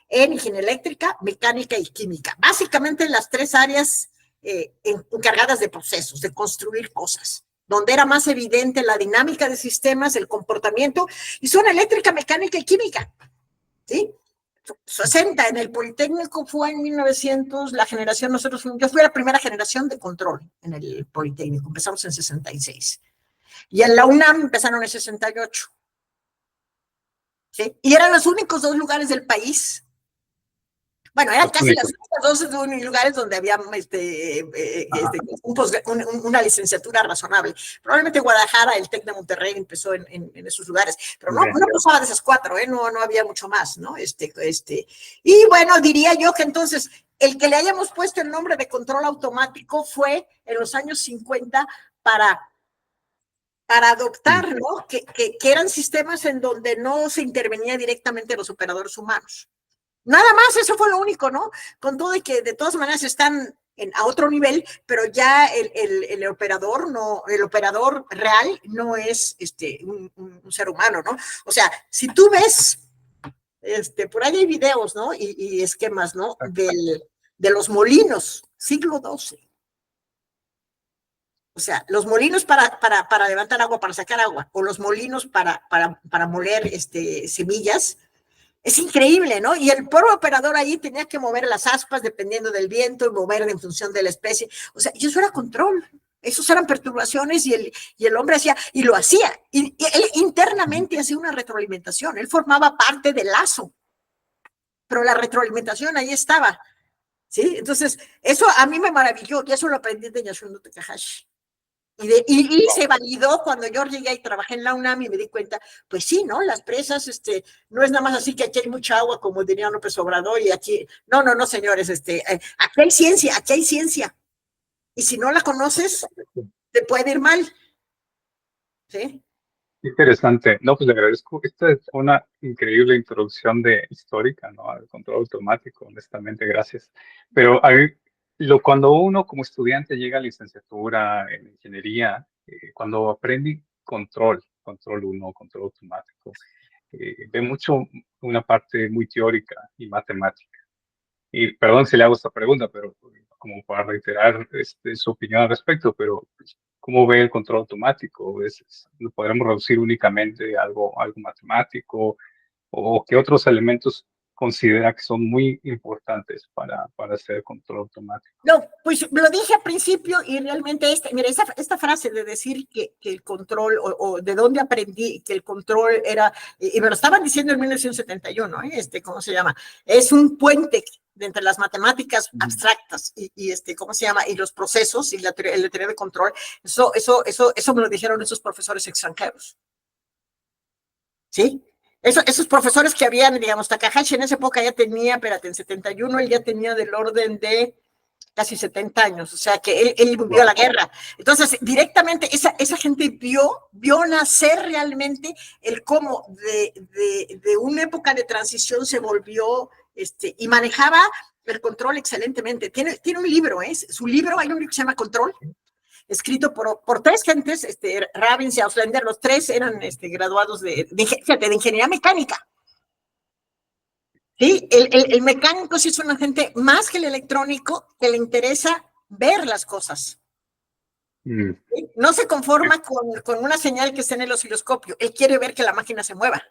en ingeniería eléctrica, mecánica y química. Básicamente las tres áreas encargadas de procesos, de construir cosas, donde era más evidente la dinámica de sistemas, el comportamiento, y son eléctrica, mecánica y química, ¿sí? 60, en el Politécnico fue en 1900, la generación, yo fui la primera generación de control en el Politécnico, empezamos en 66. Y en la UNAM empezaron en 68. ¿Sí? Y eran los únicos dos lugares del país. Bueno, eran casi los únicos dos lugares donde había una licenciatura razonable. Probablemente Guadalajara, el TEC de Monterrey empezó en esos lugares, pero no pasaba de esas cuatro, no había mucho más, ¿no? Y bueno, diría yo que entonces el que le hayamos puesto el nombre de control automático fue en los años 50 para adoptar, ¿no? Que eran sistemas en donde no se intervenía directamente los operadores humanos. Nada más, eso fue lo único, ¿no? Con todo y que de todas maneras están a otro nivel, pero ya el operador real no es un ser humano, ¿no? O sea, si tú ves, por ahí hay videos, ¿no? Y esquemas, ¿no? De los molinos, siglo XII. O sea, los molinos para levantar agua, para sacar agua, o los molinos para moler semillas. Es increíble, ¿no? Y el pobre operador ahí tenía que mover las aspas dependiendo del viento y mover en función de la especie. O sea, y eso era control. Esos eran perturbaciones y el hombre hacía, y lo hacía. Y él internamente hacía una retroalimentación. Él formaba parte del lazo. Pero la retroalimentación ahí estaba. ¿Sí? Entonces, eso a mí me maravilló. Y eso lo aprendí de Yasunori Takahashi. Y se validó cuando yo llegué y trabajé en la UNAM y me di cuenta, pues sí, ¿no? Las presas, no es nada más así que aquí hay mucha agua, como diría López Obrador, y aquí, no, señores, aquí hay ciencia. Y si no la conoces, te puede ir mal. ¿Sí? Interesante. No, pues le agradezco. Esta es una increíble introducción histórica, ¿no? Al control automático, honestamente, gracias. Pero cuando uno como estudiante llega a licenciatura en ingeniería, cuando aprende control uno, control automático, ve mucho una parte muy teórica y matemática. Y perdón si le hago esta pregunta, pero como para reiterar su opinión al respecto, pero ¿cómo ve el control automático? ¿Lo podremos reducir únicamente a algo matemático? ¿O qué otros elementos considera que son muy importantes para hacer control automático? No, pues lo dije al principio y realmente mira, esta frase de decir que el control o de dónde aprendí que el control era, y me lo estaban diciendo en 1971, ¿cómo se llama? Es un puente entre las matemáticas abstractas y ¿cómo se llama? Y los procesos y la teoría de control. Eso me lo dijeron esos profesores extranjeros. ¿Sí? Esos profesores que habían, digamos, Takahashi en esa época ya tenía, espérate, en 71 él ya tenía del orden de casi 70 años, o sea que él vivió la guerra. Entonces, directamente esa gente vio nacer realmente el cómo de una época de transición se volvió, y manejaba el control excelentemente. Tiene un libro, su libro, hay un libro que se llama Control, escrito por tres gentes, Rabins y Auslander, los tres eran graduados de ingeniería mecánica. Sí, el mecánico sí es un agente más que el electrónico que le interesa ver las cosas. ¿Sí? No se conforma con una señal que está en el osciloscopio, él quiere ver que la máquina se mueva.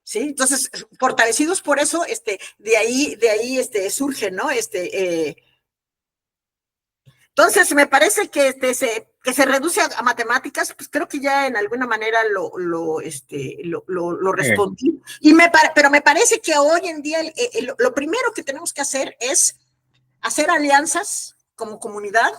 ¿Sí? Entonces, fortalecidos por eso, de ahí surge, ¿no? Entonces, me parece que se reduce a matemáticas, pues creo que ya en alguna manera lo respondí. Pero me parece que hoy en día lo primero que tenemos que hacer es hacer alianzas como comunidad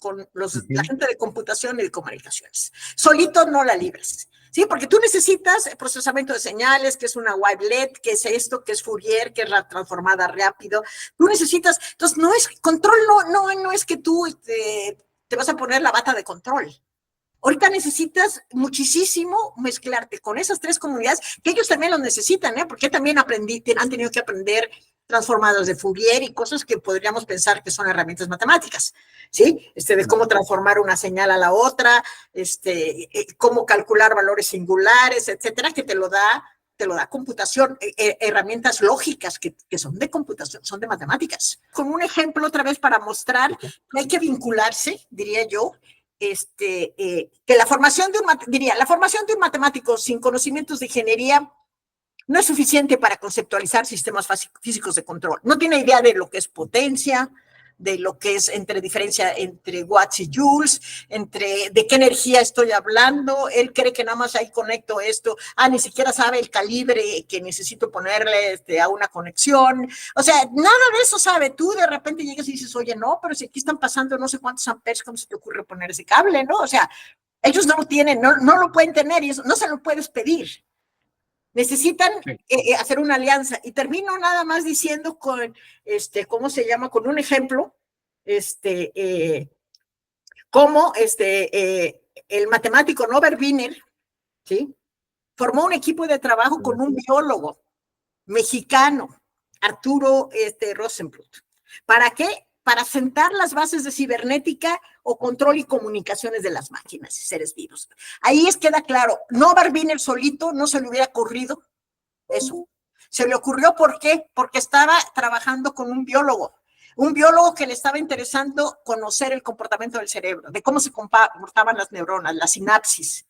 con la gente de computación y de comunicaciones. Solito no la libres. Sí, porque tú necesitas procesamiento de señales, que es una wavelet, que es esto, que es Fourier, que es la transformada rápido. Tú necesitas, entonces no es control, no es que tú te vas a poner la bata de control. Ahorita necesitas muchísimo mezclarte con esas tres comunidades, que ellos también lo necesitan, porque también han tenido que aprender transformados de Fourier y cosas que podríamos pensar que son herramientas matemáticas, ¿sí? De cómo transformar una señal a la otra, cómo calcular valores singulares, etcétera, que te lo da computación, herramientas lógicas que son de computación, son de matemáticas. Con un ejemplo otra vez para mostrar que hay que vincularse, diría yo, que la formación de un matemático sin conocimientos de ingeniería no es suficiente para conceptualizar sistemas físicos de control. No tiene idea de lo que es potencia, de lo que es diferencia entre watts y joules, de qué energía estoy hablando. Él cree que nada más ahí conecto esto. Ni siquiera sabe el calibre que necesito ponerle a una conexión. O sea, nada de eso sabe. Tú de repente llegas y dices, oye, no, pero si aquí están pasando no sé cuántos amperes, ¿cómo se te ocurre poner ese cable, no? O sea, ellos no lo tienen, no lo pueden tener y eso no se lo puedes pedir. Necesitan hacer una alianza. Y termino nada más diciendo con, ¿cómo se llama? Con un ejemplo, cómo el matemático Norbert Wiener, ¿sí? Formó un equipo de trabajo con un biólogo mexicano, Arturo Rosenbluth. ¿Para qué? Para sentar las bases de cibernética o control y comunicaciones de las máquinas y seres vivos. Ahí queda claro, Norbert Wiener solito no se le hubiera ocurrido eso. Se le ocurrió, ¿por qué? Porque estaba trabajando con un biólogo. Un biólogo que le estaba interesando conocer el comportamiento del cerebro, de cómo se comportaban las neuronas, la sinapsis,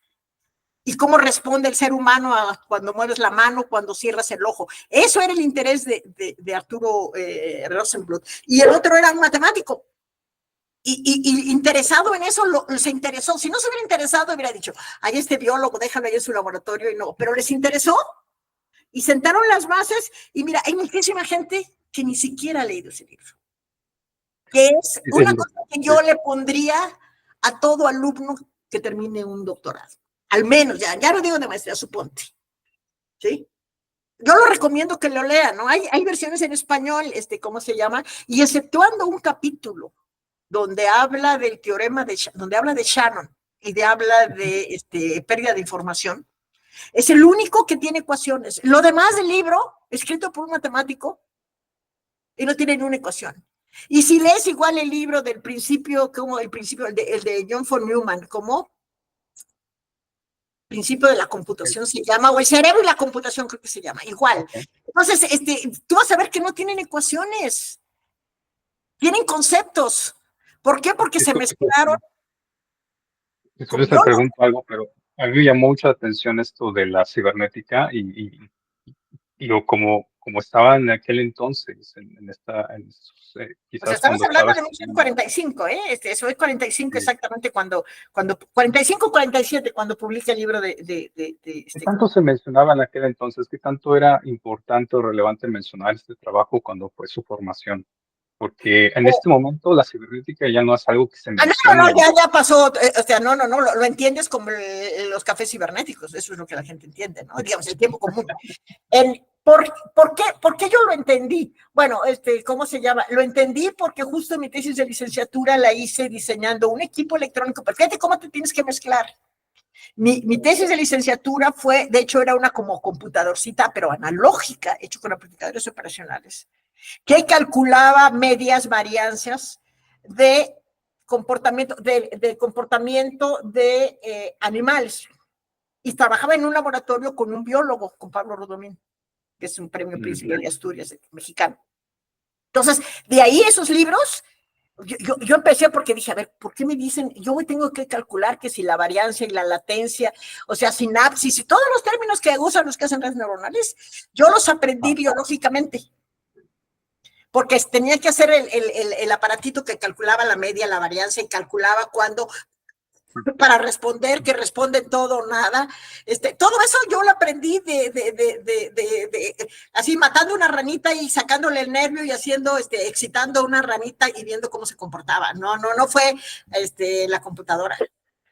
y cómo responde el ser humano cuando mueves la mano, cuando cierras el ojo. Eso era el interés de Arturo Rosenbluth. Y el otro era un matemático. Y interesado en eso, se interesó. Si no se hubiera interesado, hubiera dicho, ay, este biólogo, déjalo ahí en su laboratorio, y no. Pero les interesó y sentaron las bases. Y mira, hay muchísima gente que ni siquiera ha leído ese libro. Que es una cosa que yo le pondría a todo alumno que termine un doctorado. Al menos, ya no digo de maestría, suponte. ¿Sí? Yo lo recomiendo que lo lean, ¿no? Hay versiones en español, ¿cómo se llama? Y exceptuando un capítulo donde habla del teorema donde habla de Shannon y habla de pérdida de información, es el único que tiene ecuaciones. Lo demás del libro, escrito por un matemático, y no tiene ni una ecuación. Y si lees igual el libro del principio, como el de John von Neumann, como principio de la computación se llama, o el cerebro y la computación creo que se llama, igual. Entonces, tú vas a ver que no tienen ecuaciones, tienen conceptos. ¿Por qué? Porque se mezclaron. Yo les pregunto algo, pero a mí me llamó mucha atención esto de la cibernética y yo como estaba en aquel entonces, quizás Pues estamos cuando hablando estaba de 1945, eso es 45 exactamente cuando 45 47 cuando publica el libro ¿Qué tanto se mencionaba en aquel entonces? ¿Qué tanto era importante o relevante mencionar este trabajo cuando fue su formación? Porque en este momento la cibernética ya no es algo que se menciona. No, ya pasó, o sea, no, lo entiendes como los cafés cibernéticos, eso es lo que la gente entiende, ¿no? Digamos, el tiempo común. ¿Por qué yo lo entendí? Bueno, ¿cómo se llama? Lo entendí porque justo mi tesis de licenciatura la hice diseñando un equipo electrónico, pero fíjate cómo te tienes que mezclar. Mi tesis de licenciatura fue, de hecho, era una como computadorcita, pero analógica, hecho con amplificadores operacionales, que calculaba medias variancias de comportamiento de animales. Y trabajaba en un laboratorio con un biólogo, con Pablo Rodomín, que es un premio Príncipe de Asturias mexicano. Entonces, de ahí esos libros, yo empecé porque dije, a ver, ¿por qué me dicen? Yo tengo que calcular que si la variancia y la latencia, o sea, sinapsis y todos los términos que usan los que hacen redes neuronales, yo los aprendí biológicamente. Porque tenía que hacer el aparatito que calculaba la media, la variancia y calculaba cuándo, para responder, que responden todo o nada. Todo eso yo lo aprendí así matando una ranita y sacándole el nervio y haciendo, excitando a una ranita y viendo cómo se comportaba. No fue la computadora.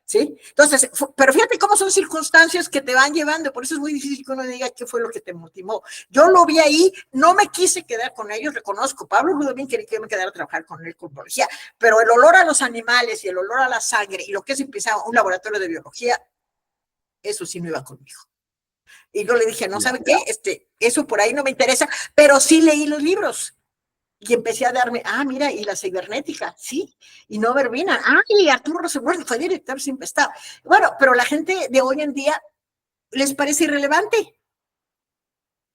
¿Sí? Entonces, pero fíjate cómo son circunstancias que te van llevando, por eso es muy difícil que uno diga qué fue lo que te motivó. Yo lo vi ahí, no me quise quedar con ellos, reconozco, Pablo Rudolín quería que me quedara a trabajar con él con biología, pero el olor a los animales y el olor a la sangre y lo que es empezar un laboratorio de biología, eso sí no iba conmigo. Y yo le dije, no, ¿sabe qué? Eso por ahí no me interesa, pero sí leí los libros. Y empecé a darme, mira, y la cibernética, sí, y no Verbina, y Arturo Rosenbluth fue director sin pestar. Bueno, pero la gente de hoy en día les parece irrelevante.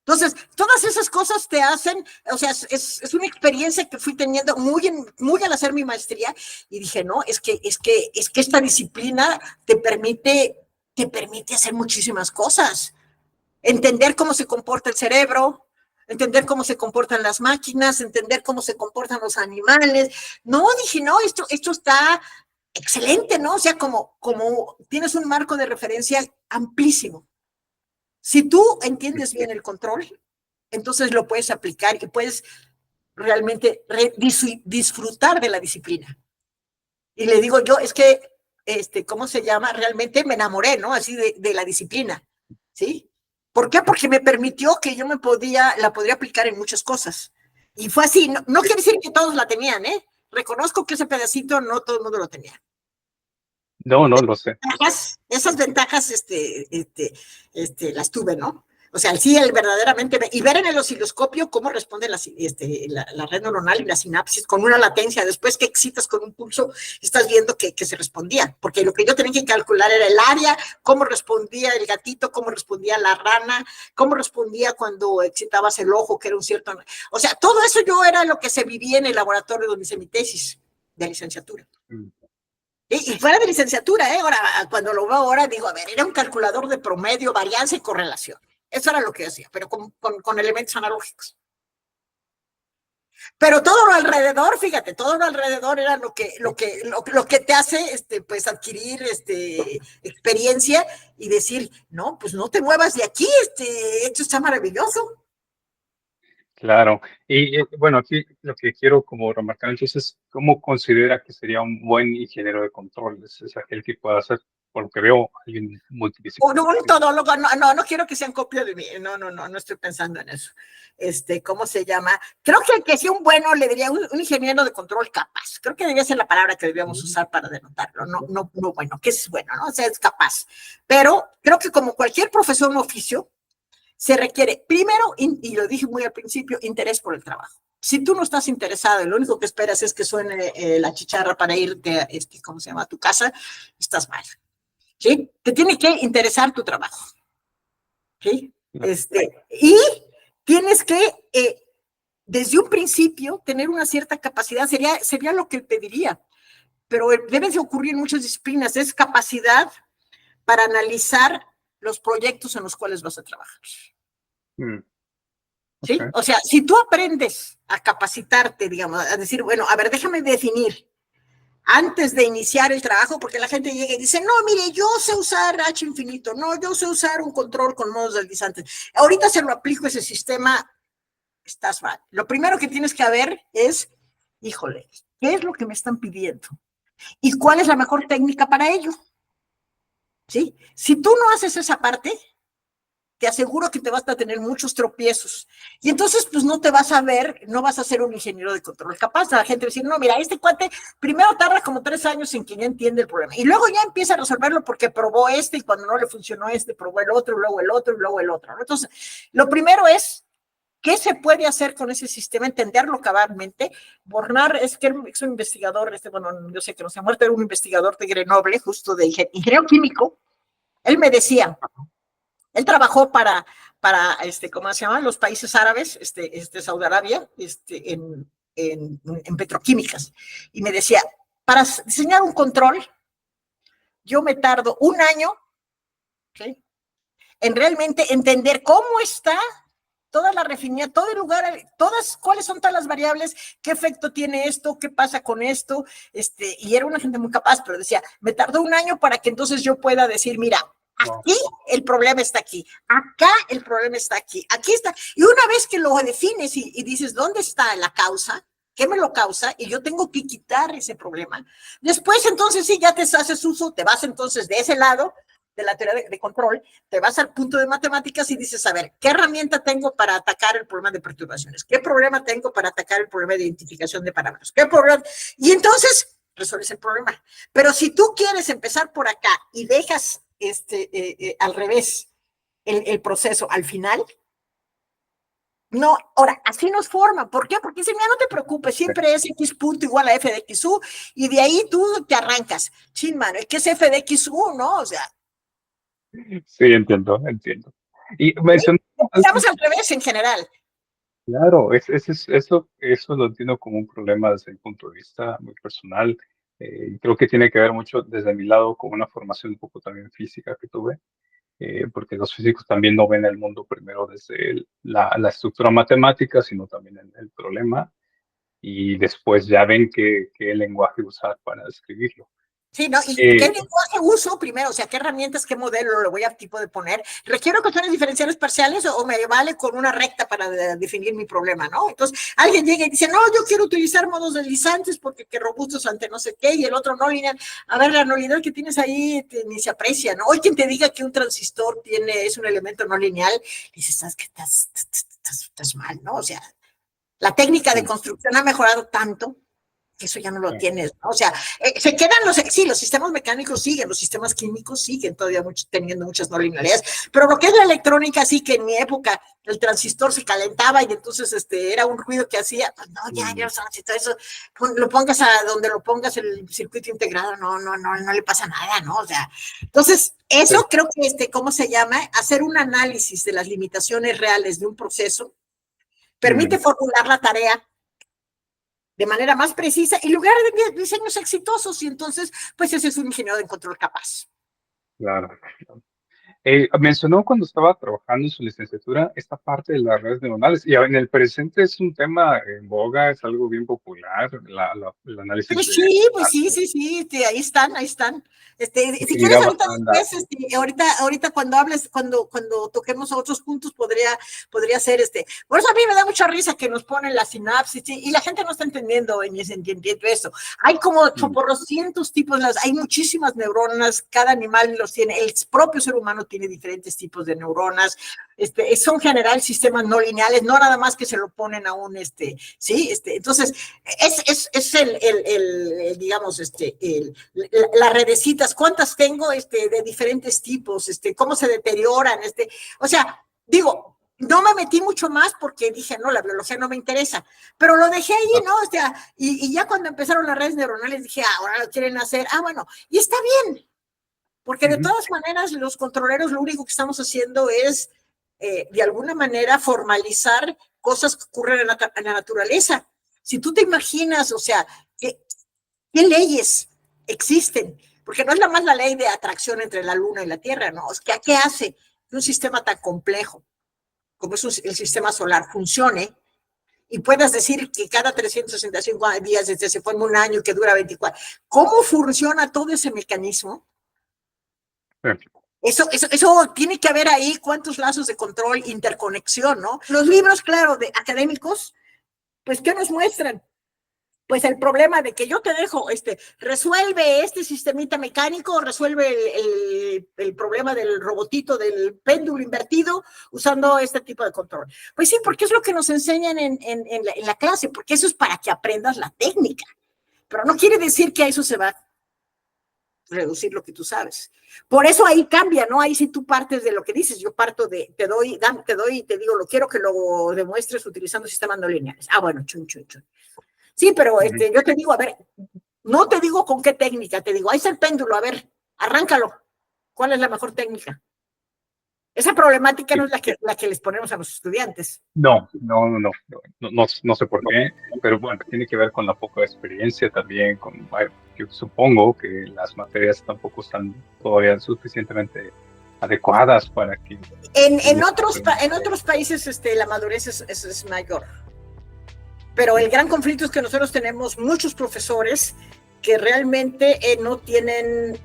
Entonces, todas esas cosas te hacen, o sea, es una experiencia que fui teniendo muy al hacer mi maestría, y dije, no, es que esta disciplina te permite hacer muchísimas cosas. Entender cómo se comporta el cerebro, entender cómo se comportan las máquinas, entender cómo se comportan los animales. No, dije, no, esto está excelente, ¿no? O sea, como tienes un marco de referencia amplísimo. Si tú entiendes bien el control, entonces lo puedes aplicar y puedes realmente disfrutar de la disciplina. Y le digo yo, es que, ¿cómo se llama? Realmente me enamoré, ¿no? Así de la disciplina, ¿sí? ¿Por qué? Porque me permitió que yo la podría aplicar en muchas cosas. Y fue así, no quiere decir que todos la tenían, ¿eh? Reconozco que ese pedacito no todo el mundo lo tenía. No lo sé. Esas ventajas las tuve, ¿no? O sea, sí, el verdaderamente, y ver en el osciloscopio cómo responde la red neuronal y la sinapsis con una latencia. Después que excitas con un pulso, estás viendo que se respondía, porque lo que yo tenía que calcular era el área, cómo respondía el gatito, cómo respondía la rana, cómo respondía cuando excitabas el ojo, que era un cierto... O sea, todo eso yo era lo que se vivía en el laboratorio donde hice mi tesis de licenciatura. Y fuera de licenciatura, ahora, cuando lo veo ahora, digo, a ver, era un calculador de promedio, varianza y correlación. Eso era lo que hacía, pero con elementos analógicos. Pero todo lo alrededor, fíjate, todo lo alrededor era lo que te hace pues adquirir experiencia y decir, no, pues no te muevas de aquí, esto está maravilloso. Claro. Y bueno, aquí lo que quiero como remarcar entonces, ¿cómo considera que sería un buen ingeniero de control? Es aquel que pueda hacer, por lo que veo, alguien multidisciplinario. Un todólogo, no quiero que sean copia de mí, no estoy pensando en eso. ¿Cómo se llama? Creo que sí un bueno, le diría un ingeniero de control capaz. Creo que debería ser la palabra que debíamos usar para denotarlo. No bueno, que es bueno, ¿no? O sea, es capaz. Pero creo que como cualquier profesor en oficio, se requiere primero, y lo dije muy al principio, interés por el trabajo. Si tú no estás interesado y lo único que esperas es que suene la chicharra para irte a, ¿cómo se llama?, a tu casa, estás mal. ¿Sí? Te tiene que interesar tu trabajo. ¿Sí? Y tienes que, desde un principio, tener una cierta capacidad, sería lo que te diría, pero debe de ocurrir en muchas disciplinas, es capacidad para analizar los proyectos en los cuales vas a trabajar. ¿Sí? Okay. O sea, si tú aprendes a capacitarte, digamos, a decir, bueno, a ver, déjame definir antes de iniciar el trabajo, porque la gente llega y dice, no, mire, yo sé usar H infinito, no, yo sé usar un control con modos deslizantes. Ahorita se lo aplico ese sistema, estás mal. Lo primero que tienes que ver es, híjole, ¿qué es lo que me están pidiendo? ¿Y cuál es la mejor técnica para ello? ¿Sí? Si tú no haces esa parte, te aseguro que te vas a tener muchos tropiezos. Y entonces, pues no te vas a ver, no vas a ser un ingeniero de control capaz. La gente va a decir, no, mira, este cuate primero tarda como 3 años en que ya entiende el problema. Y luego ya empieza a resolverlo porque probó y cuando no le funcionó probó el otro, y luego el otro, y luego el otro. Entonces, lo primero es, ¿qué se puede hacer con ese sistema? Entenderlo cabalmente. Bornar es que es un investigador, bueno, yo sé que no se ha muerto, era un investigador de Grenoble, justo de ingeniero químico. Él me decía, él trabajó para ¿cómo se llama? Los países árabes, Saudi Arabia, en petroquímicas. Y me decía, para diseñar un control, yo me tardo 1 año, ¿sí?, en realmente entender cómo está toda la refinería, todo el lugar, cuáles son todas las variables, qué efecto tiene esto, qué pasa con esto, y era una gente muy capaz, pero decía, me tardó 1 año para que entonces yo pueda decir, mira, aquí el problema está aquí, acá el problema está aquí está. Y una vez que lo defines y dices, ¿dónde está la causa? ¿Qué me lo causa? Y yo tengo que quitar ese problema. Después, entonces, sí, ya te haces uso, te vas entonces de ese lado de la teoría de control, te vas al punto de matemáticas y dices, a ver, ¿qué herramienta tengo para atacar el problema de perturbaciones? ¿Qué problema tengo para atacar el problema de identificación de parámetros? ¿Qué problema? Y entonces resuelves el problema. Pero si tú quieres empezar por acá y dejas al revés el proceso al final, no, ahora, así nos forma. ¿Por qué? Porque dicen, mira, no te preocupes, siempre es X punto igual a F de XU, y de ahí tú te arrancas. Chin, mano, ¿qué es F de XU? ¿No? O sea, sí, entiendo. Y mencionó, estamos al revés en general. claro, eso lo entiendo como un problema desde el punto de vista muy personal. Creo que tiene que ver mucho desde mi lado con una formación un poco también física que tuve, porque los físicos también no ven el mundo primero desde la estructura matemática, sino también el problema, y después ya ven qué lenguaje usar para describirlo. Sí, ¿no? ¿Y qué lenguaje uso primero? O sea, ¿qué herramientas, qué modelo le voy a tipo de poner? ¿Requiero ecuaciones diferenciales parciales o me vale con una recta para definir mi problema, no? Entonces, alguien llega y dice, no, yo quiero utilizar modos deslizantes porque qué robustos ante no sé qué, y el otro no lineal. A ver, la nulidad que tienes ahí ni se aprecia, ¿no? Hoy quien te diga que un transistor es un elemento no lineal, dices, ¿sabes qué? Estás mal, ¿no? O sea, la técnica de construcción ha mejorado tanto Eso ya no lo tienes, ¿no? O sea, se quedan los sistemas mecánicos siguen, los sistemas químicos siguen todavía teniendo muchas no linealidades, pero lo que es la electrónica sí, que en mi época el transistor se calentaba y entonces era un ruido que hacía, pues no, ya los transistores, eso, lo pongas a donde lo pongas el circuito integrado, no le pasa nada, ¿no? O sea, entonces, eso creo que, ¿cómo se llama? Hacer un análisis de las limitaciones reales de un proceso permite formular la tarea de manera más precisa y lograr diseños exitosos, y entonces, pues ese es un ingeniero de control capaz. Claro. Mencionó cuando estaba trabajando en su licenciatura esta parte de las redes neuronales, y en el presente es un tema en boga, es algo bien popular, el análisis pues sí, pues sí, ahí están. Si quieres ahorita cuando hables, cuando toquemos a otros puntos podría ser por eso a mí me da mucha risa que nos ponen la sinapsis y la gente no está entendiendo eso. Hay como por los cientos tipos, hay muchísimas neuronas, cada animal los tiene, el propio ser humano tiene diferentes tipos de neuronas, son general sistemas no lineales, no nada más que se lo ponen a un, entonces es digamos, las redecitas, ¿cuántas tengo de diferentes tipos? ¿Cómo se deterioran? O sea, digo, no me metí mucho más porque dije, no, la biología no me interesa, pero lo dejé ahí, ¿no? O sea, y ya cuando empezaron las redes neuronales dije, ahora lo quieren hacer, bueno, y está bien, porque de todas maneras los controleros lo único que estamos haciendo es, de alguna manera, formalizar cosas que ocurren en la naturaleza. Si tú te imaginas, o sea, ¿qué leyes existen? Porque no es nada más la ley de atracción entre la Luna y la Tierra, ¿no? Es que, ¿qué hace que un sistema tan complejo como es el sistema solar funcione y puedas decir que cada 365 días se forma un año que dura 24? ¿Cómo funciona todo ese mecanismo? Eso tiene que haber ahí cuántos lazos de control, interconexión, ¿no? Los libros, claro, de académicos, pues, ¿qué nos muestran? Pues el problema de que yo te dejo, resuelve este sistemita mecánico, resuelve el problema del robotito, del péndulo invertido, usando este tipo de control. Pues sí, porque es lo que nos enseñan en la clase, porque eso es para que aprendas la técnica, pero no quiere decir que a eso se va a reducir lo que tú sabes. Por eso ahí cambia, ¿no? Ahí sí tú partes de lo que dices, yo parto de, te doy y te digo, lo quiero que lo demuestres utilizando sistemas no lineales. Bueno, chun. Sí, pero yo te digo, a ver, no te digo con qué técnica, te digo, ahí está el péndulo, a ver, arráncalo. ¿Cuál es la mejor técnica? Esa problemática no es la que les ponemos a los estudiantes. No sé por qué, pero bueno, tiene que ver con la poca experiencia también, yo supongo que las materias tampoco están todavía suficientemente adecuadas para que... En otros países la madurez es mayor. Pero el gran conflicto es que nosotros tenemos muchos profesores que realmente no tienen,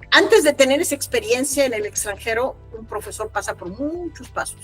antes de tener esa experiencia en el extranjero, un profesor pasa por muchos pasos.